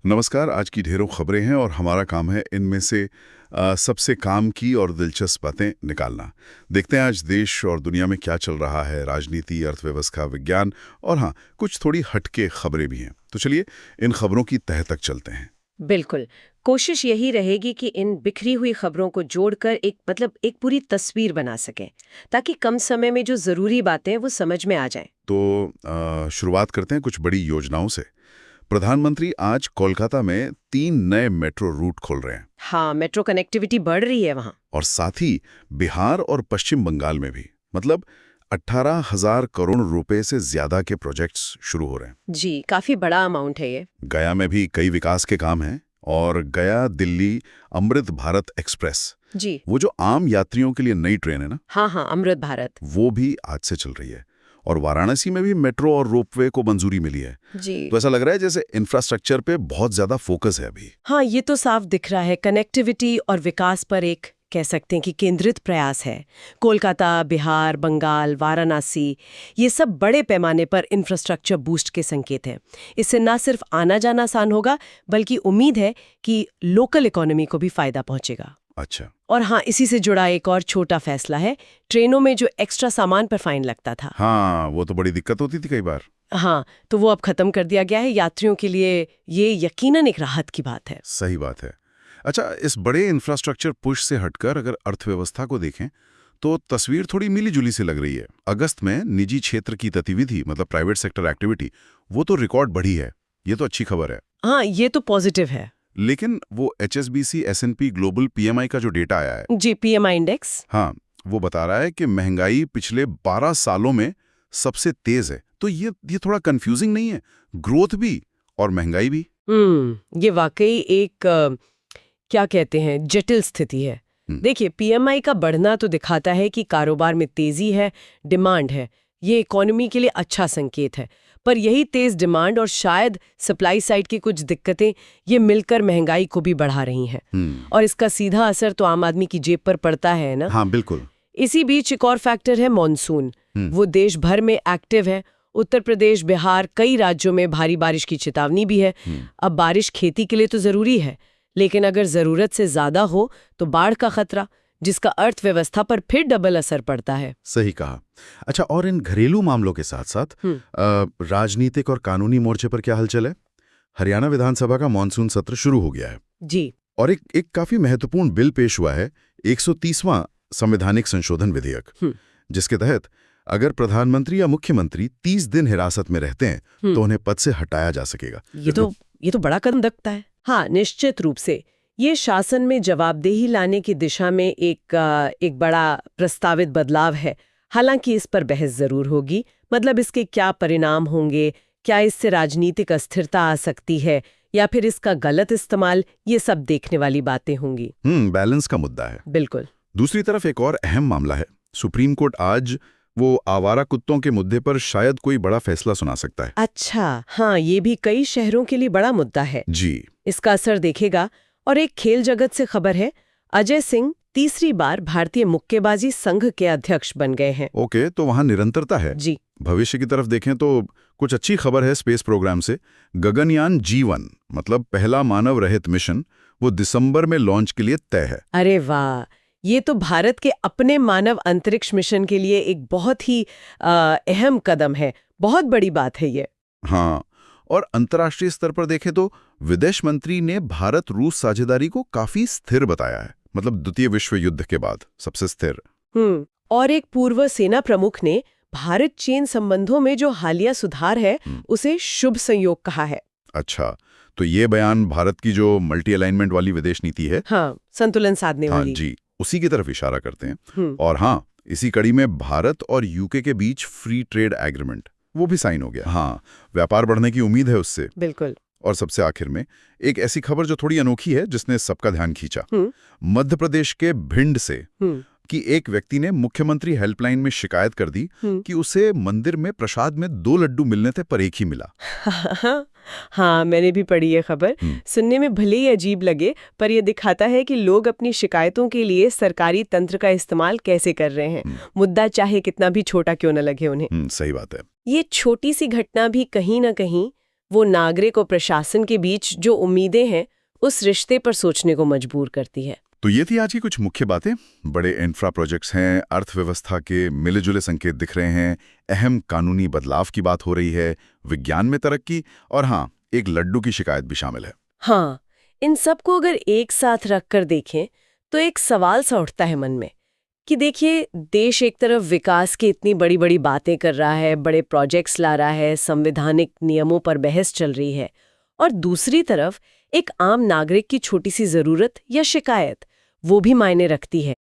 नमस्कार। आज की ढेरों खबरें हैं और हमारा काम है इनमें से सबसे काम की और दिलचस्प बातें निकालना। देखते हैं आज देश और दुनिया में क्या चल रहा है, राजनीति, अर्थव्यवस्था, विज्ञान और हाँ, कुछ थोड़ी हटके खबरें भी हैं। तो चलिए इन खबरों की तह तक चलते हैं। बिल्कुल। कोशिश यही रहेगी कि इन बिखरी हुई खबरों को जोड़कर एक पूरी तस्वीर बना सकें, ताकि कम समय में जो जरूरी बातें हैं वो समझ में आ जाएं। तो शुरुआत करते हैं कुछ बड़ी योजनाओं से। प्रधानमंत्री आज कोलकाता में 3 नए मेट्रो रूट खोल रहे हैं। हाँ, मेट्रो कनेक्टिविटी बढ़ रही है वहाँ। और साथ ही बिहार और पश्चिम बंगाल में भी मतलब 18,000 करोड़ रुपए से ज्यादा के प्रोजेक्ट्स शुरू हो रहे हैं। जी, काफी बड़ा अमाउंट है ये। गया में भी कई विकास के काम हैं और गया दिल्ली अमृत भारत एक्सप्रेस, जी। वो जो आम यात्रियों के लिए नई ट्रेन है ना, हाँ हाँ, अमृत भारत। वो भी आज से चल रही है। और वाराणसी में भी मेट्रो और रोपवे को मंजूरी मिली है। जी। तो ऐसा लग रहा है जैसे इंफ्रास्ट्रक्चर पे बहुत ज्यादा फोकस है अभी। हाँ, ये तो साफ दिख रहा है, कनेक्टिविटी और विकास पर एक कह सकते हैं कि केंद्रित प्रयास है। कोलकाता, बिहार, बंगाल, वाराणसी, ये सब बड़े पैमाने पर इंफ्रास्ट्रक्चर बूस्ट के संकेत हैं। इससे न सिर्फ आना जाना आसान होगा, बल्कि उम्मीद है कि लोकल इकोनॉमी को भी फायदा पहुंचेगा। अच्छा। और हाँ, इसी से जुड़ा एक और छोटा फैसला है, ट्रेनों में जो एक्स्ट्रा सामान पर फाइन लगता था। हाँ, वो तो बड़ी दिक्कत होती थी कई बार। हाँ, तो वो अब खत्म कर दिया गया है। यात्रियों के लिए ये यकीनन एक राहत की बात है। सही बात है। अच्छा, इस बड़े इंफ्रास्ट्रक्चर पुश से हटकर अगर अर्थव्यवस्था को देखें तो तस्वीर थोड़ी मिली-जुली से लग रही है। अगस्त में निजी क्षेत्र की गतिविधि मतलब प्राइवेट सेक्टर एक्टिविटी, वो तो रिकॉर्ड बढ़ी है। ये तो अच्छी खबर है। हाँ, ये तो पॉजिटिव है। लेकिन वो HSBC S&P ग्लोबल PMI का जो डेटा आया है, जी, PMI इंडेक्स। हाँ, वो बता रहा है कि महंगाई पिछले 12 सालों में सबसे तेज है। तो ये थोड़ा कंफ्यूजिंग नहीं है? ग्रोथ भी और महंगाई भी। ये वाकई एक क्या कहते हैं, जटिल स्थिति है। देखिए, PMI का बढ़ना तो दिखाता है कि कारोबार में तेजी है, डिमांड है। ये इकोनॉमी के लिए अच्छा संकेत है। पर यही तेज डिमांड और शायद सप्लाई साइड की कुछ दिक्कतें, ये मिलकर महंगाई को भी बढ़ा रही हैं। और इसका सीधा असर तो आम आदमी की जेब पर पड़ता है ना। हाँ, बिल्कुल। इसी बीच एक और फैक्टर है मॉनसून। वो देश भर में एक्टिव है। उत्तर प्रदेश, बिहार, कई राज्यों में भारी बारिश की चेतावनी भी है। अब बारिश खेती के लिए तो जरूरी है, लेकिन अगर जरूरत से ज्यादा हो तो बाढ़ का खतरा, जिसका अर्थव्यवस्था पर फिर डबल असर पड़ता है। सही कहा। अच्छा, और इन घरेलू मामलों के साथ साथ राजनीतिक और कानूनी मोर्चे पर क्या हलचल है? हरियाणा विधानसभा का मानसून सत्र शुरू हो गया है। जी। और एक काफी महत्वपूर्ण बिल पेश हुआ है, 130वां संवैधानिक संशोधन विधेयक, जिसके तहत अगर प्रधानमंत्री या मुख्यमंत्री 30 दिन हिरासत में रहते हैं तो उन्हें पद से हटाया जा सकेगा। ये तो बड़ा कदम दिखता है। हाँ, निश्चित रूप से ये शासन में जवाबदेही लाने की दिशा में एक बड़ा प्रस्तावित बदलाव है। हालांकि इस पर बहस जरूर होगी, मतलब इसके क्या परिणाम होंगे, क्या इससे राजनीतिक अस्थिरता आ सकती है या फिर इसका गलत इस्तेमाल, ये सब देखने वाली बातें होंगी। बैलेंस का मुद्दा है। बिल्कुल। दूसरी तरफ एक और अहम मामला है। सुप्रीम कोर्ट आज वो आवारा कुत्तों के मुद्दे पर शायद कोई बड़ा फैसला सुना सकता है। अच्छा, हाँ, ये भी कई शहरों के लिए बड़ा मुद्दा है। जी। इसका असर देखेगा। और एक खेल जगत से खबर है, अजय सिंह तीसरी बार भारतीय मुक्केबाजी संघ के अध्यक्ष बन गए हैं। ओके, तो वहां निरंतरता है। जी। भविष्य की तरफ देखें तो कुछ अच्छी खबर है स्पेस प्रोग्राम से। गगनयान G1 मतलब पहला मानव रहित मिशन, वो दिसंबर में लॉन्च के लिए तय है। अरे वाह, ये तो भारत के अपने मानव अंतरिक्ष मिशन के लिए एक बहुत ही अहम कदम है। बहुत बड़ी बात है ये। हाँ, और अंतर्राष्ट्रीय स्तर पर देखें तो विदेश मंत्री ने भारत रूस साझेदारी को काफी स्थिर बताया है, मतलब द्वितीय विश्व युद्ध के बाद सबसे स्थिर। और एक पूर्व सेना प्रमुख ने भारत चीन संबंधों में जो हालिया सुधार है उसे शुभ संयोग कहा है। अच्छा, तो ये बयान भारत की जो मल्टी अलाइनमेंट वाली विदेश नीति है, हाँ, संतुलन साधने वाली, जी, उसी की तरफ इशारा करते हैं। और हाँ, इसी कड़ी में भारत और यूके के बीच फ्री ट्रेड एग्रीमेंट वो भी साइन हो गया। हाँ, व्यापार बढ़ने की उम्मीद है उससे। बिल्कुल। और सबसे आखिर में एक ऐसी खबर जो थोड़ी अनोखी है, जिसने सबका ध्यान खींचा। मध्य प्रदेश के भिंड से कि एक व्यक्ति ने मुख्यमंत्री हेल्पलाइन में शिकायत कर दी कि उसे मंदिर में प्रसाद में 2 लड्डू मिलने थे पर एक ही मिला। हाँ, मैंने भी पढ़ी ये खबर। सुनने में भले ही अजीब लगे, पर यह दिखाता है कि लोग अपनी शिकायतों के लिए सरकारी तंत्र का इस्तेमाल कैसे कर रहे हैं, मुद्दा चाहे कितना भी छोटा क्यों न लगे उन्हें। सही बात है। ये छोटी सी घटना भी कहीं ना कहीं वो नागरिक और प्रशासन के बीच जो उम्मीदें हैं उस रिश्ते पर सोचने को मजबूर करती है। तो ये थी आज की कुछ मुख्य बातें। बड़े इंफ्रा प्रोजेक्ट्स हैं, अर्थव्यवस्था के मिले-जुले संकेत दिख रहे हैं, अहम कानूनी बदलाव की बात हो रही है, विज्ञान में तरक्की और हाँ, एक लड्डू की शिकायत भी शामिल है। हाँ, इन सब को अगर एक साथ रख कर देखें तो एक सवाल सा उठता है मन में कि देखिए, देश एक तरफ विकास की इतनी बड़ी बड़ी बातें कर रहा है, बड़े प्रोजेक्ट्स ला रहा है, संवैधानिक नियमों पर बहस चल रही है, और दूसरी तरफ एक आम नागरिक की छोटी सी जरूरत या शिकायत वो भी मायने रखती है।